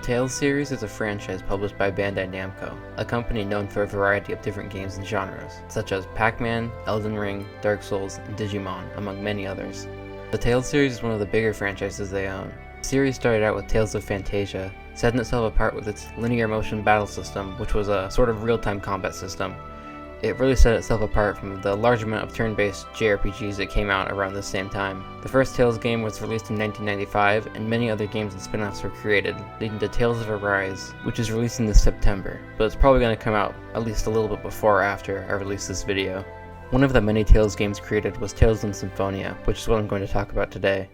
Tales series is a franchise published by Bandai Namco, a company known for a variety of different games and genres, such as Pac-Man, Elden Ring, Dark Souls, and Digimon, among many others. The Tales series is one of the bigger franchises they own. The series started out with Tales of Fantasia, setting itself apart with its linear motion battle system, which was a sort of real-time combat system. It really set itself apart from the large amount of turn-based JRPGs that came out around the same time. The first Tales game was released in 1995, and many other games and spin-offs were created, leading to Tales of Arise, which is releasing this September, but it's probably going to come out at least a little bit before or after I release this video. One of the many Tales games created was Tales in Symphonia, which is what I'm going to talk about today.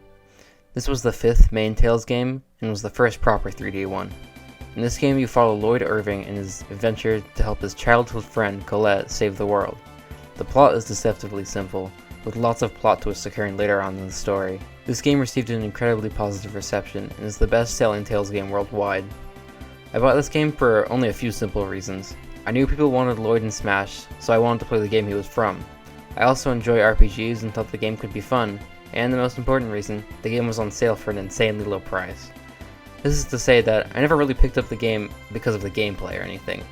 This was the fifth main Tales game, and was the first proper 3D one. In this game, you follow Lloyd Irving in his adventure to help his childhood friend Colette save the world. The plot is deceptively simple, with lots of plot twists occurring later on in the story. This game received an incredibly positive reception and is the best-selling Tales game worldwide. I bought this game for only a few simple reasons. I knew people wanted Lloyd in Smash, so I wanted to play the game he was from. I also enjoy RPGs and thought the game could be fun, and the most important reason, the game was on sale for an insanely low price. This is to say that I never really picked up the game because of the gameplay or anything.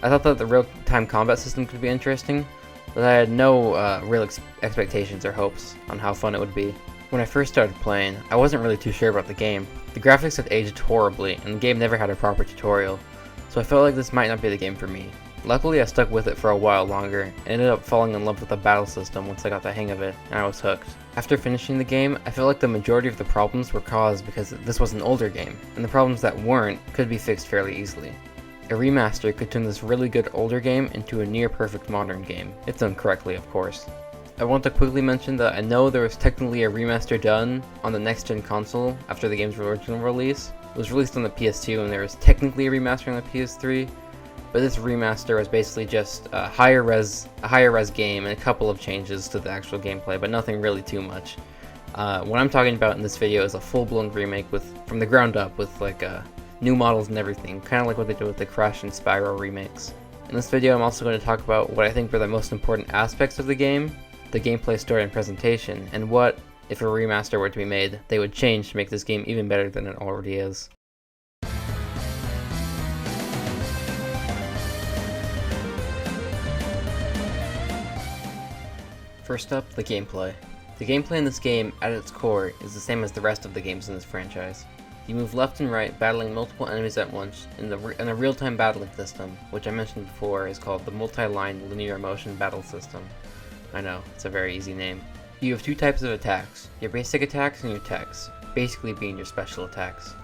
I thought that the real-time combat system could be interesting, but I had no real expectations or hopes on how fun it would be. When I first started playing, I wasn't really too sure about the game. The graphics had aged horribly, and the game never had a proper tutorial, so I felt like this might not be the game for me. Luckily, I stuck with it for a while longer, and ended up falling in love with the battle system once I got the hang of it, and I was hooked. After finishing the game, I felt like the majority of the problems were caused because this was an older game, and the problems that weren't could be fixed fairly easily. A remaster could turn this really good older game into a near-perfect modern game, if done correctly, of course. I want to quickly mention that I know there was technically a remaster done on the next-gen console after the game's original release. It was released on the PS2, and there was technically a remaster on the PS3, but this remaster was basically just a higher res game and a couple of changes to the actual gameplay, but nothing really too much. What I'm talking about in this video is a full-blown remake from the ground up with new models and everything, kind of like what they did with the Crash and Spyro remakes. In this video, I'm also going to talk about what I think were the most important aspects of the game, the gameplay, story, and presentation, and what, if a remaster were to be made, they would change to make this game even better than it already is. First up, the gameplay. The gameplay in this game, at its core, is the same as the rest of the games in this franchise. You move left and right, battling multiple enemies at once in a real-time battling system, which I mentioned before is called the multi-line linear motion battle system. I know, it's a very easy name. You have two types of attacks, your basic attacks and your techs, basically being your special attacks.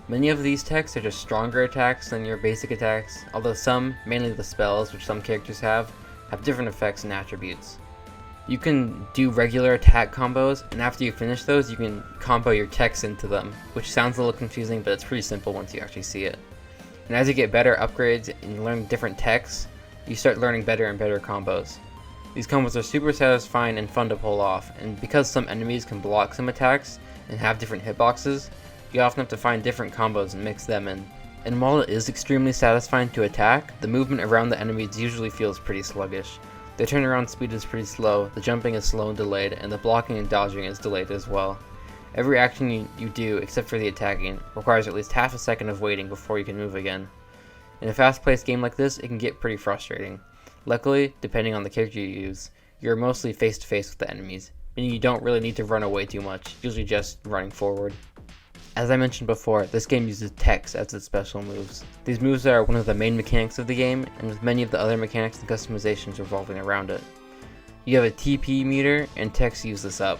Many of these techs are just stronger attacks than your basic attacks, although some, mainly the spells which some characters have different effects and attributes. You can do regular attack combos, and after you finish those, you can combo your techs into them, which sounds a little confusing, but it's pretty simple once you actually see it. And as you get better upgrades and you learn different techs, you start learning better and better combos. These combos are super satisfying and fun to pull off, and because some enemies can block some attacks and have different hitboxes, you often have to find different combos and mix them in. And while it is extremely satisfying to attack, the movement around the enemies usually feels pretty sluggish. The turnaround speed is pretty slow, the jumping is slow and delayed, and the blocking and dodging is delayed as well. Every action you do, except for the attacking, requires at least half a second of waiting before you can move again. In a fast-paced game like this, it can get pretty frustrating. Luckily, depending on the character you use, you're mostly face-to-face with the enemies, meaning you don't really need to run away too much, usually just running forward. As I mentioned before, this game uses techs as its special moves. These moves are one of the main mechanics of the game, and with many of the other mechanics and customizations revolving around it. You have a TP meter, and techs use this up.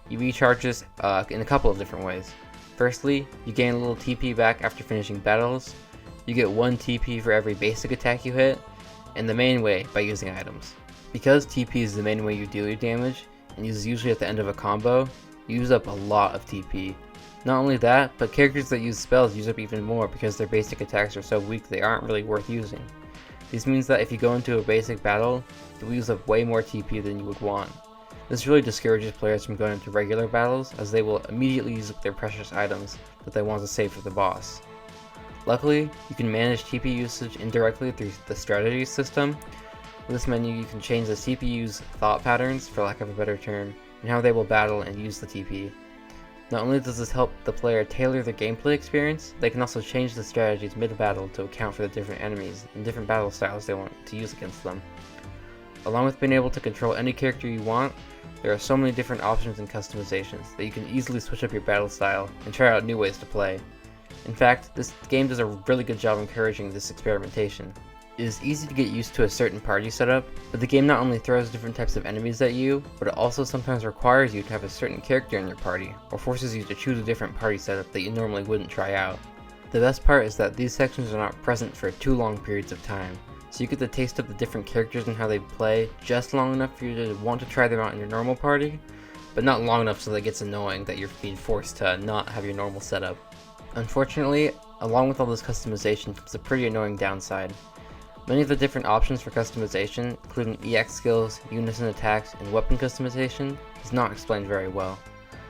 You recharge this in a couple of different ways. Firstly, you gain a little TP back after finishing battles. You get 1 TP for every basic attack you hit, and the main way, by using items. Because TP is the main way you deal your damage, and is usually at the end of a combo, you use up a lot of TP. Not only that, but characters that use spells use up even more because their basic attacks are so weak they aren't really worth using. This means that if you go into a basic battle, you'll use up way more TP than you would want. This really discourages players from going into regular battles, as they will immediately use up their precious items that they want to save for the boss. Luckily, you can manage TP usage indirectly through the strategy system. With this menu, you can change the CPU's thought patterns, for lack of a better term, and how they will battle and use the TP. Not only does this help the player tailor their gameplay experience, they can also change the strategies mid-battle to account for the different enemies and different battle styles they want to use against them. Along with being able to control any character you want, there are so many different options and customizations that you can easily switch up your battle style and try out new ways to play. In fact, this game does a really good job encouraging this experimentation. It is easy to get used to a certain party setup, but the game not only throws different types of enemies at you, but it also sometimes requires you to have a certain character in your party, or forces you to choose a different party setup that you normally wouldn't try out. The best part is that these sections are not present for too long periods of time, so you get the taste of the different characters and how they play just long enough for you to want to try them out in your normal party, but not long enough so that it gets annoying that you're being forced to not have your normal setup. Unfortunately, along with all this customization comes a pretty annoying downside. Many of the different options for customization, including EX skills, unison attacks, and weapon customization, is not explained very well.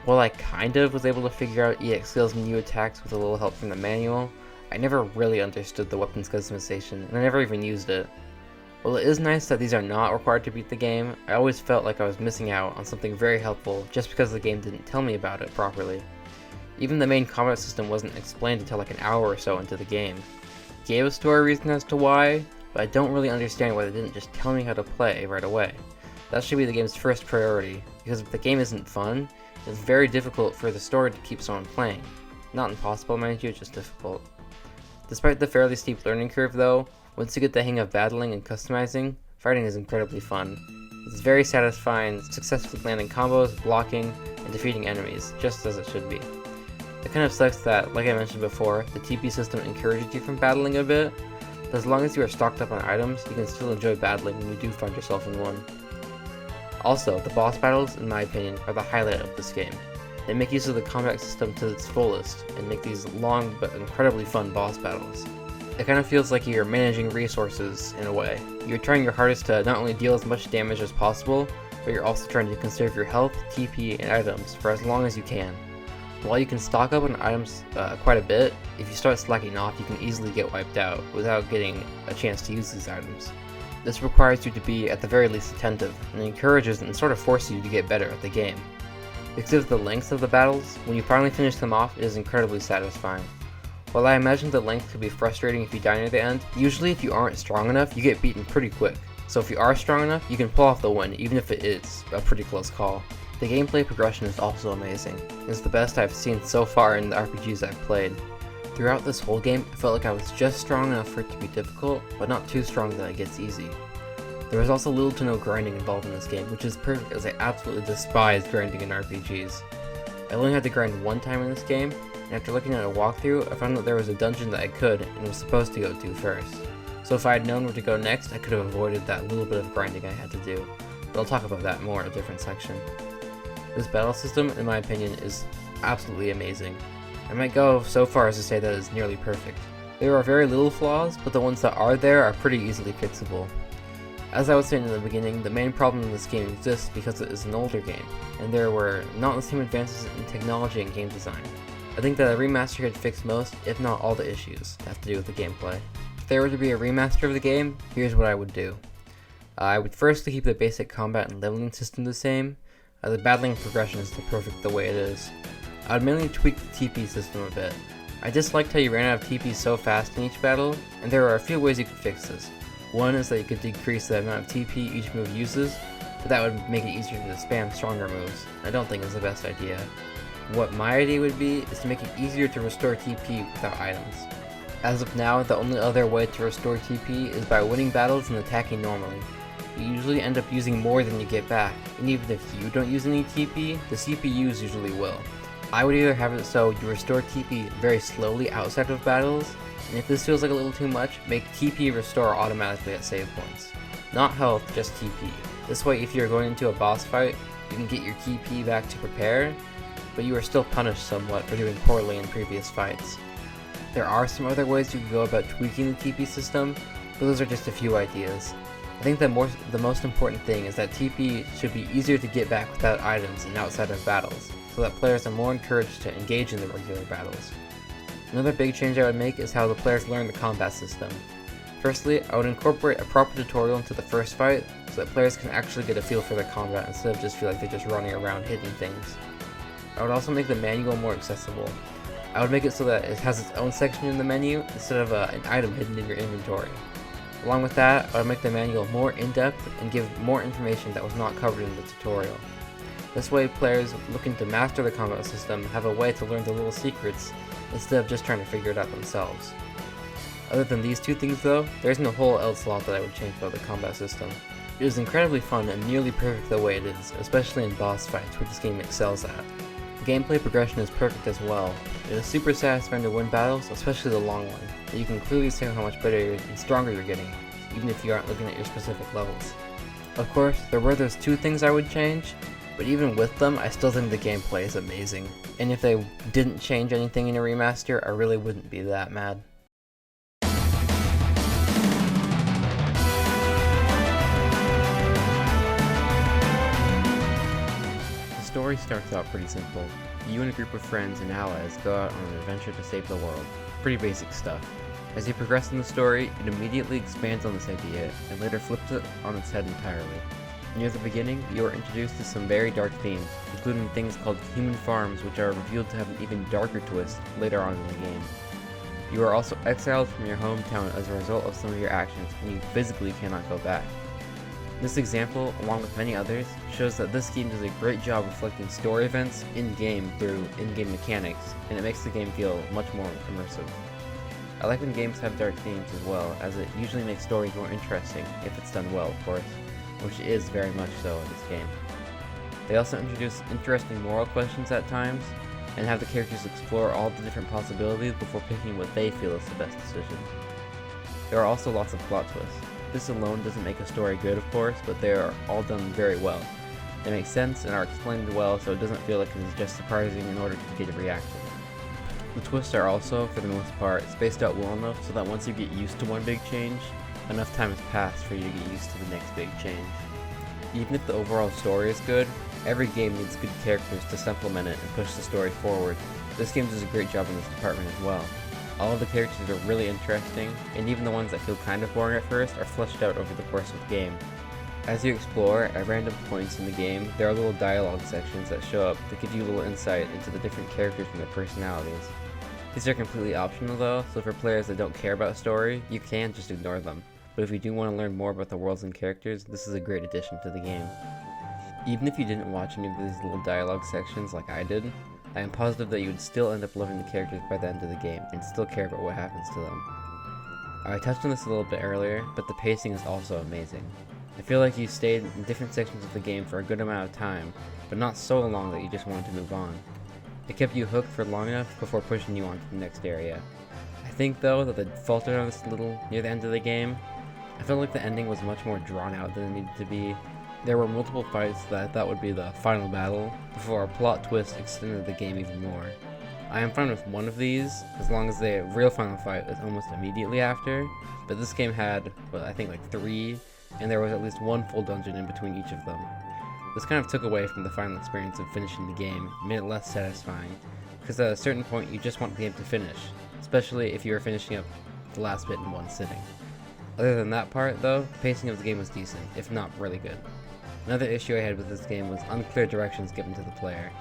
While I kind of was able to figure out EX skills and new attacks with a little help from the manual, I never really understood the weapons customization, and I never even used it. While it is nice that these are not required to beat the game, I always felt like I was missing out on something very helpful just because the game didn't tell me about it properly. Even the main combat system wasn't explained until like an hour or so into the game. It gave a story reason as to why, but I don't really understand why they didn't just tell me how to play right away. That should be the game's first priority, because if the game isn't fun, it's very difficult for the story to keep someone playing. Not impossible, mind you, just difficult. Despite the fairly steep learning curve though, once you get the hang of battling and customizing, fighting is incredibly fun. It's very satisfying, successfully landing combos, blocking, and defeating enemies, just as it should be. It kind of sucks that, like I mentioned before, the TP system encourages you from battling a bit, but as long as you are stocked up on items, you can still enjoy battling when you do find yourself in one. Also, the boss battles, in my opinion, are the highlight of this game. They make use of the combat system to its fullest, and make these long but incredibly fun boss battles. It kind of feels like you're managing resources in a way. You're trying your hardest to not only deal as much damage as possible, but you're also trying to conserve your health, TP, and items for as long as you can. While you can stock up on items quite a bit, if you start slacking off, you can easily get wiped out without getting a chance to use these items. This requires you to be at the very least attentive, and encourages and sort of forces you to get better at the game. Because of the length of the battles, when you finally finish them off, it is incredibly satisfying. While I imagine the length could be frustrating if you die near the end, usually if you aren't strong enough, you get beaten pretty quick. So if you are strong enough, you can pull off the win, even if it is a pretty close call. The gameplay progression is also amazing. It's the best I've seen so far in the RPGs I've played. Throughout this whole game, I felt like I was just strong enough for it to be difficult, but not too strong that it gets easy. There was also little to no grinding involved in this game, which is perfect as I absolutely despise grinding in RPGs. I only had to grind one time in this game, and after looking at a walkthrough, I found that there was a dungeon that I could and was supposed to go to first. So if I had known where to go next, I could have avoided that little bit of grinding I had to do, but I'll talk about that more in a different section. This battle system, in my opinion, is absolutely amazing. I might go so far as to say that it is nearly perfect. There are very little flaws, but the ones that are there are pretty easily fixable. As I was saying in the beginning, the main problem in this game exists because it is an older game, and there were not the same advances in technology and game design. I think that a remaster could fix most, if not all the issues that have to do with the gameplay. If there were to be a remaster of the game, here's what I would do. I would firstly keep the basic combat and leveling system the same. The battling progression is perfect the way it is. I would mainly tweak the TP system a bit. I disliked how you ran out of TP so fast in each battle, and there are a few ways you could fix this. One is that you could decrease the amount of TP each move uses, but that would make it easier to spam stronger moves. I don't think it's the best idea. What my idea would be is to make it easier to restore TP without items. As of now, the only other way to restore TP is by winning battles and attacking normally. You usually end up using more than you get back, and even if you don't use any TP, the CPUs usually will. I would either have it so you restore TP very slowly outside of battles, and if this feels like a little too much, make TP restore automatically at save points. Not health, just TP. This way, if you're going into a boss fight, you can get your TP back to prepare, but you are still punished somewhat for doing poorly in previous fights. There are some other ways you can go about tweaking the TP system, but those are just a few ideas. I think the most important thing is that TP should be easier to get back without items and outside of battles, so that players are more encouraged to engage in the regular battles. Another big change I would make is how the players learn the combat system. Firstly, I would incorporate a proper tutorial into the first fight, so that players can actually get a feel for the combat instead of just feel like they're just running around hitting things. I would also make the manual more accessible. I would make it so that it has its own section in the menu instead of an item hidden in your inventory. Along with that, I would make the manual more in-depth and give more information that was not covered in the tutorial. This way, players looking to master the combat system have a way to learn the little secrets instead of just trying to figure it out themselves. Other than these two things though, there isn't a whole else lot that I would change about the combat system. It is incredibly fun and nearly perfect the way it is, especially in boss fights, which this game excels at. The gameplay progression is perfect as well. It is super satisfying to win battles, especially the long one, and you can clearly see how much better and stronger you're getting, even if you aren't looking at your specific levels. Of course, there were those two things I would change, but even with them, I still think the gameplay is amazing, and if they didn't change anything in a remaster, I really wouldn't be that mad. The story starts out pretty simple. You and a group of friends and allies go out on an adventure to save the world. Pretty basic stuff. As you progress in the story, it immediately expands on this idea, and later flips it on its head entirely. Near the beginning, you are introduced to some very dark themes, including things called human farms, which are revealed to have an even darker twist later on in the game. You are also exiled from your hometown as a result of some of your actions, and you physically cannot go back. This example, along with many others, shows that this game does a great job reflecting story events in-game through in-game mechanics, and it makes the game feel much more immersive. I like when games have dark themes as well, as it usually makes stories more interesting, if it's done well, of course, which is very much so in this game. They also introduce interesting moral questions at times, and have the characters explore all the different possibilities before picking what they feel is the best decision. There are also lots of plot twists. This alone doesn't make a story good, of course, but they are all done very well. They make sense and are explained well, so it doesn't feel like it is just surprising in order to get a reaction. The twists are also, for the most part, spaced out well enough so that once you get used to one big change, enough time has passed for you to get used to the next big change. Even if the overall story is good, every game needs good characters to supplement it and push the story forward. This game does a great job in this department as well. All of the characters are really interesting, and even the ones that feel kind of boring at first are fleshed out over the course of the game. As you explore, at random points in the game, there are little dialogue sections that show up that give you a little insight into the different characters and their personalities. These are completely optional though, so for players that don't care about story, you can just ignore them. But if you do want to learn more about the worlds and characters, this is a great addition to the game. Even if you didn't watch any of these little dialogue sections like I did, I am positive that you would still end up loving the characters by the end of the game, and still care about what happens to them. I touched on this a little bit earlier, but the pacing is also amazing. I feel like you stayed in different sections of the game for a good amount of time, but not so long that you just wanted to move on. It kept you hooked for long enough before pushing you on to the next area. I think though that they faltered on this a little near the end of the game. I felt like the ending was much more drawn out than it needed to be. There were multiple fights that I thought would be the final battle, before a plot twist extended the game even more. I am fine with one of these, as long as the real final fight is almost immediately after, but this game had, I think like 3, and there was at least one full dungeon in between each of them. This kind of took away from the final experience of finishing the game, and made it less satisfying, because at a certain point you just want the game to finish, especially if you are finishing up the last bit in one sitting. Other than that part though, the pacing of the game was decent, if not really good. Another issue I had with this game was unclear directions given to the player.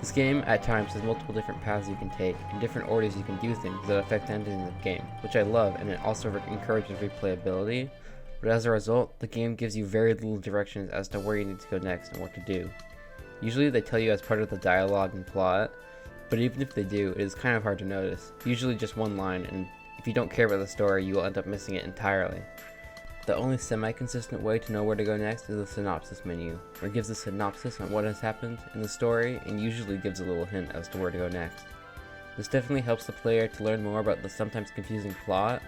This game, at times, has multiple different paths you can take, and different orders you can do things that affect the ending of the game, which I love, and it also encourages replayability, but as a result, the game gives you very little directions as to where you need to go next and what to do. Usually they tell you as part of the dialogue and plot, but even if they do, it is kind of hard to notice, usually just one line, and if you don't care about the story, you will end up missing it entirely. The only semi-consistent way to know where to go next is the synopsis menu, where it gives a synopsis on what has happened in the story and usually gives a little hint as to where to go next. This definitely helps the player to learn more about the sometimes confusing plot,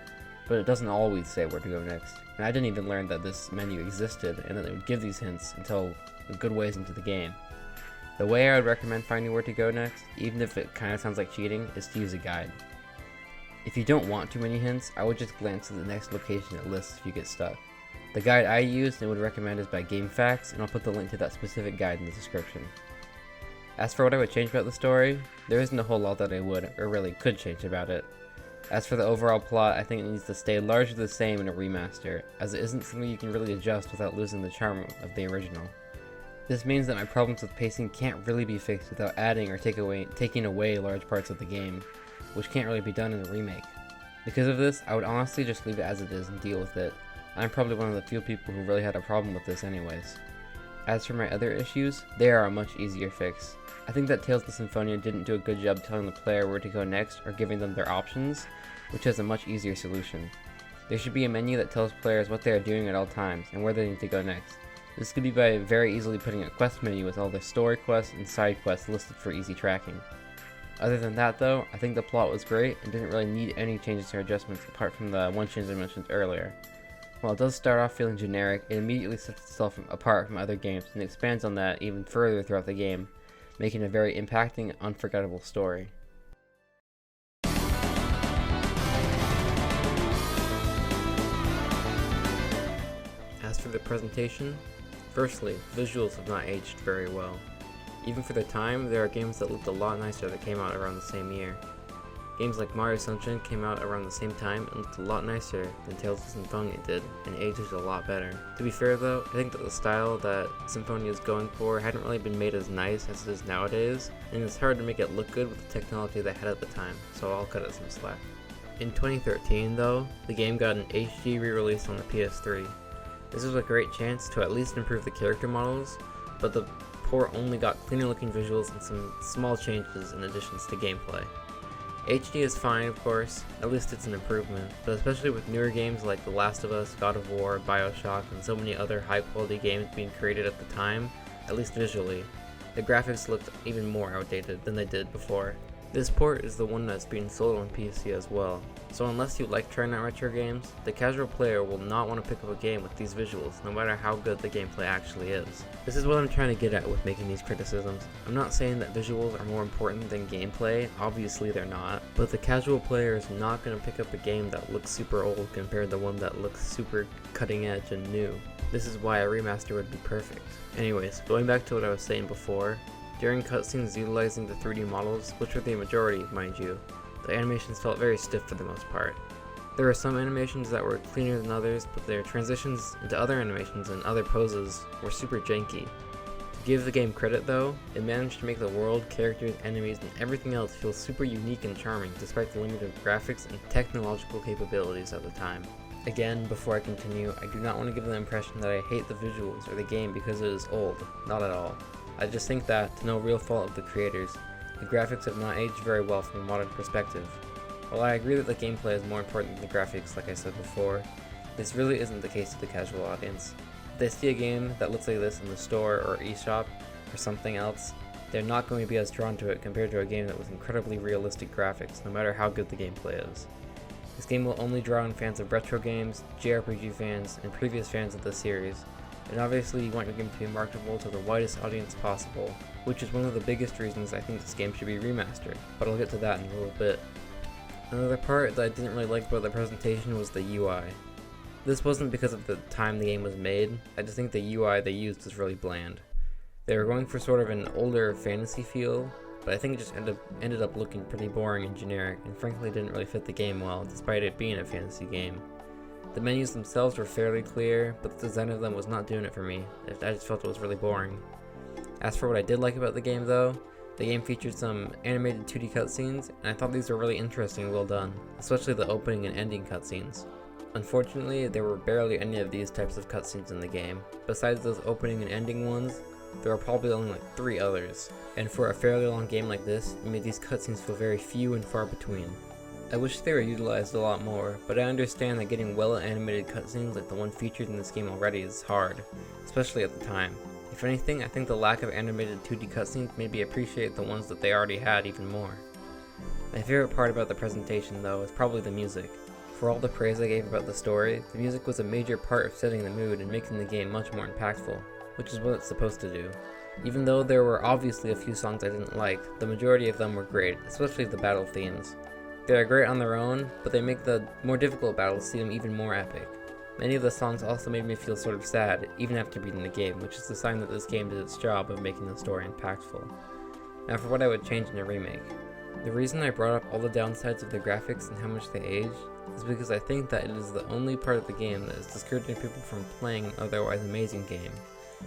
but it doesn't always say where to go next, and I didn't even learn that this menu existed and that it would give these hints until a good ways into the game. The way I would recommend finding where to go next, even if it kinda sounds like cheating, is to use a guide. If you don't want too many hints, I would just glance at the next location it lists if you get stuck. The guide I used and would recommend is by GameFAQs, and I'll put the link to that specific guide in the description. As for what I would change about the story, there isn't a whole lot that I would, or really could change about it. As for the overall plot, I think it needs to stay largely the same in a remaster, as it isn't something you can really adjust without losing the charm of the original. This means that my problems with pacing can't really be fixed without adding or taking away large parts of the game, which can't really be done in a remake. Because of this, I would honestly just leave it as it is and deal with it. I'm probably one of the few people who really had a problem with this anyways. As for my other issues, they are a much easier fix. I think that Tales of Symphonia didn't do a good job telling the player where to go next or giving them their options, which has a much easier solution. There should be a menu that tells players what they are doing at all times and where they need to go next. This could be by very easily putting a quest menu with all the story quests and side quests listed for easy tracking. Other than that though, I think the plot was great and didn't really need any changes or adjustments apart from the one change I mentioned earlier. While it does start off feeling generic, it immediately sets itself apart from other games and expands on that even further throughout the game, making a very impacting, unforgettable story. As for the presentation, firstly, visuals have not aged very well. Even for their time, there are games that looked a lot nicer that came out around the same year. Games like Mario Sunshine came out around the same time and looked a lot nicer than Tales of Symphonia did, and aged a lot better. To be fair though, I think that the style that Symphonia is going for hadn't really been made as nice as it is nowadays, and it's hard to make it look good with the technology they had at the time, so I'll cut it some slack. In 2013 though, the game got an HD re-release on the PS3. This was a great chance to at least improve the character models, but the port only got cleaner looking visuals and some small changes in additions to gameplay. HD is fine, of course, at least it's an improvement, but especially with newer games like The Last of Us, God of War, Bioshock, and so many other high quality games being created at the time, at least visually, the graphics looked even more outdated than they did before. This port is the one that's being sold on PC as well, so unless you like trying out retro games, the casual player will not want to pick up a game with these visuals no matter how good the gameplay actually is. This is what I'm trying to get at with making these criticisms. I'm not saying that visuals are more important than gameplay, obviously they're not, but the casual player is not going to pick up a game that looks super old compared to one that looks super cutting edge and new. This is why a remaster would be perfect. Anyways, going back to what I was saying before, during cutscenes utilizing the 3D models, which were the majority, mind you, the animations felt very stiff for the most part. There were some animations that were cleaner than others, but their transitions into other animations and other poses were super janky. To give the game credit though, it managed to make the world, characters, enemies, and everything else feel super unique and charming despite the limited graphics and technological capabilities at the time. Again, before I continue, I do not want to give the impression that I hate the visuals or the game because it is old, not at all. I just think that, to no real fault of the creators, the graphics have not aged very well from a modern perspective. While I agree that the gameplay is more important than the graphics like I said before, this really isn't the case to the casual audience. If they see a game that looks like this in the store or eShop or something else, they're not going to be as drawn to it compared to a game that with incredibly realistic graphics, no matter how good the gameplay is. This game will only draw in fans of retro games, JRPG fans, and previous fans of the series, and obviously you want your game to be marketable to the widest audience possible, which is one of the biggest reasons I think this game should be remastered, but I'll get to that in a little bit. Another part that I didn't really like about the presentation was the UI. This wasn't because of the time the game was made, I just think the UI they used was really bland. They were going for sort of an older fantasy feel, but I think it just ended up looking pretty boring and generic, and frankly didn't really fit the game well, despite it being a fantasy game. The menus themselves were fairly clear, but the design of them was not doing it for me. I just felt it was really boring. As for what I did like about the game though, the game featured some animated 2D cutscenes, and I thought these were really interesting and well done, especially the opening and ending cutscenes. Unfortunately, there were barely any of these types of cutscenes in the game. Besides those opening and ending ones, there were probably only like 3 others, and for a fairly long game like this, it made these cutscenes feel very few and far between. I wish they were utilized a lot more, but I understand that getting well-animated cutscenes like the one featured in this game already is hard, especially at the time. If anything, I think the lack of animated 2D cutscenes made me appreciate the ones that they already had even more. My favorite part about the presentation though is probably the music. For all the praise I gave about the story, the music was a major part of setting the mood and making the game much more impactful, which is what it's supposed to do. Even though there were obviously a few songs I didn't like, the majority of them were great, especially the battle themes. They are great on their own, but they make the more difficult battles seem even more epic. Many of the songs also made me feel sort of sad, even after beating the game, which is a sign that this game did its job of making the story impactful. Now for what I would change in a remake. The reason I brought up all the downsides of the graphics and how much they aged is because I think that it is the only part of the game that is discouraging people from playing an otherwise amazing game.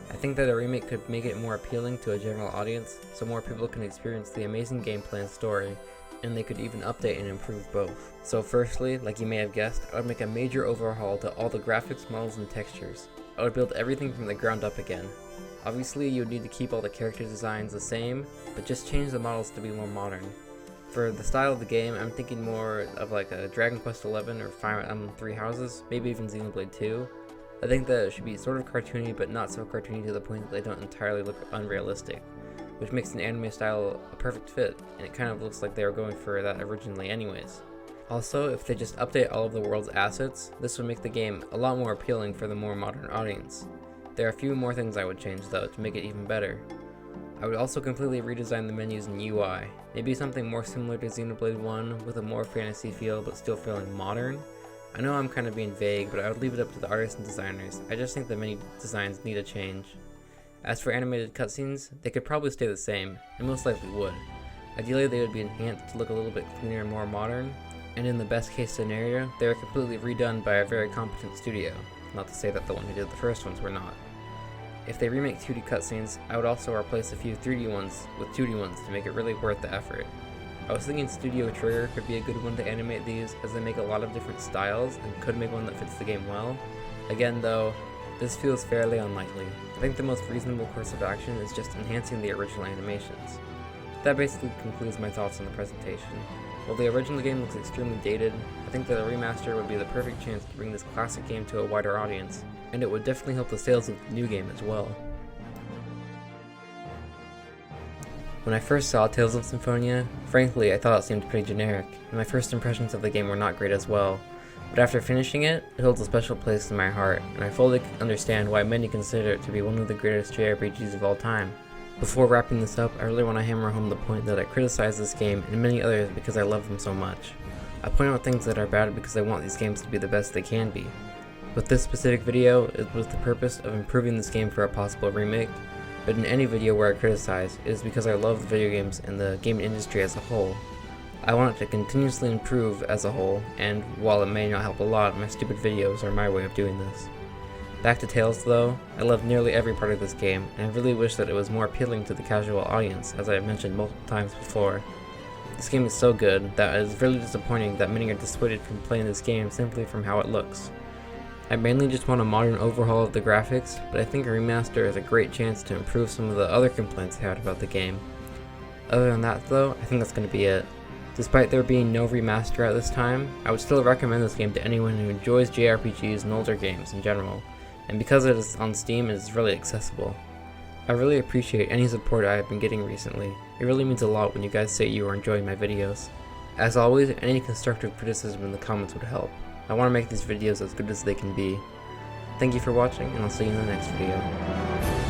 I think that a remake could make it more appealing to a general audience, so more people can experience the amazing gameplay and story, and they could even update and improve both. So firstly, like you may have guessed, I would make a major overhaul to all the graphics, models, and textures. I would build everything from the ground up again. Obviously, you would need to keep all the character designs the same, but just change the models to be more modern. For the style of the game, I'm thinking more of like a Dragon Quest XI or Fire Emblem Three Houses, maybe even Xenoblade 2. I think that it should be sort of cartoony, but not so cartoony to the point that they don't entirely look unrealistic, which makes an anime style a perfect fit, and it kind of looks like they were going for that originally anyways. Also, if they just update all of the world's assets, this would make the game a lot more appealing for the more modern audience. There are a few more things I would change though to make it even better. I would also completely redesign the menus and UI, maybe something more similar to Xenoblade 1 with a more fantasy feel but still feeling modern. I know I'm kind of being vague, but I would leave it up to the artists and designers. I just think the menu designs need a change. As for animated cutscenes, they could probably stay the same, and most likely would. Ideally they would be enhanced to look a little bit cleaner and more modern, and in the best case scenario, they were completely redone by a very competent studio. Not to say that the one who did the first ones were not. If they remake 2D cutscenes, I would also replace a few 3D ones with 2D ones to make it really worth the effort. I was thinking Studio Trigger could be a good one to animate these, as they make a lot of different styles and could make one that fits the game well. Again though, this feels fairly unlikely. I think the most reasonable course of action is just enhancing the original animations. That basically concludes my thoughts on the presentation. While the original game looks extremely dated, I think that a remaster would be the perfect chance to bring this classic game to a wider audience, and it would definitely help the sales of the new game as well. When I first saw Tales of Symphonia, frankly I thought it seemed pretty generic, and my first impressions of the game were not great as well. But after finishing it, it holds a special place in my heart, and I fully understand why many consider it to be one of the greatest JRPGs of all time. Before wrapping this up, I really want to hammer home the point that I criticize this game and many others because I love them so much. I point out things that are bad because I want these games to be the best they can be. With this specific video, it was the purpose of improving this game for a possible remake, but in any video where I criticize, it is because I love the video games and the gaming industry as a whole. I want it to continuously improve as a whole, and while it may not help a lot, my stupid videos are my way of doing this. Back to Tales though, I love nearly every part of this game, and I really wish that it was more appealing to the casual audience, as I have mentioned multiple times before. This game is so good that it is really disappointing that many are dissuaded from playing this game simply from how it looks. I mainly just want a modern overhaul of the graphics, but I think a remaster is a great chance to improve some of the other complaints I had about the game. Other than that though, I think that's going to be it. Despite there being no remaster at this time, I would still recommend this game to anyone who enjoys JRPGs and older games in general, and because it is on Steam, it is really accessible. I really appreciate any support I have been getting recently. It really means a lot when you guys say you are enjoying my videos. As always, any constructive criticism in the comments would help. I want to make these videos as good as they can be. Thank you for watching, and I'll see you in the next video.